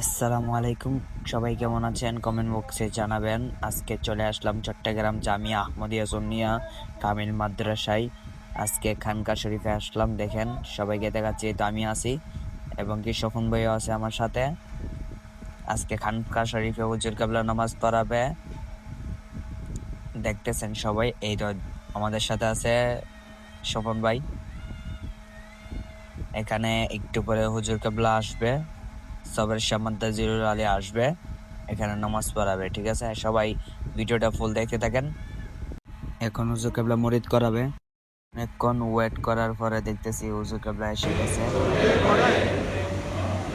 আসসালামু আলাইকুম। সবাই কেমন আছেন কমেন্ট বক্সে জানাবেন। আজকে চলে আসলাম চট্টগ্রাম জামিয়া আহমদিয়া সুন্নিয়া কামিল মাদ্রাসায়। আজকে খানকা শরীফে আসলাম। দেখেন সবাইকে দেখাচ্ছি, তো আমি আছি এবং কি স্বপন ভাইও আছে আমার সাথে। আজকে খানকা শরীফে হুজুর কেবলা নামাজ পড়াবে, দেখতেছেন সবাই। এই তো আমাদের সাথে আছে স্বপন ভাই। এখানে একটু পরে হুজুর কেবলা আসবে, সবের সামান্তা জিরুল আলী আসবে, এখানে নামাজ পড়াবে। ঠিক আছে, সবাই ভিডিওটা ফুল দেখতে থাকেন। এখন হুজুর কেবলা মুরিদ করাবে। অনেকক্ষণ ওয়েট করার পরে দেখতেছি হুজুর কেবলা এসে গেছে।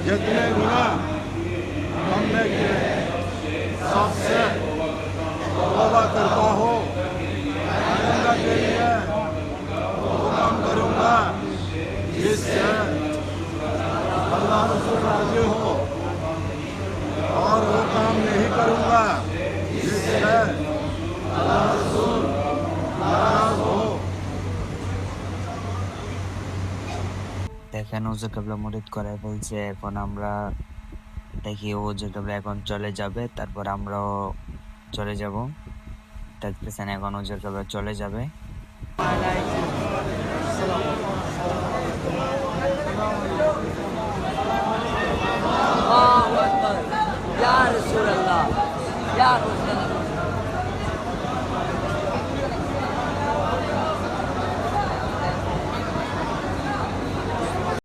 जितने गुना हमने किए सबसे तौबा करता हो। आइंदा के लिए वो काम करूँगा जिससे अल्लाह रसूल राजी हो, और वो काम नहीं करूँगा जिससे अल्लाह रसूल नाराज हो। দেখেন হুজুর কেবলা মুরিদ করে ফেলছে। এখন আমরা দেখি হুজুর কেবলা এখন চলে যাবে, তারপর আমরাও চলে যাব। দেখতেছেন এখন হুজুর কেবলা চলে যাবে। الله أكبر يا رسول الله يا رسول الله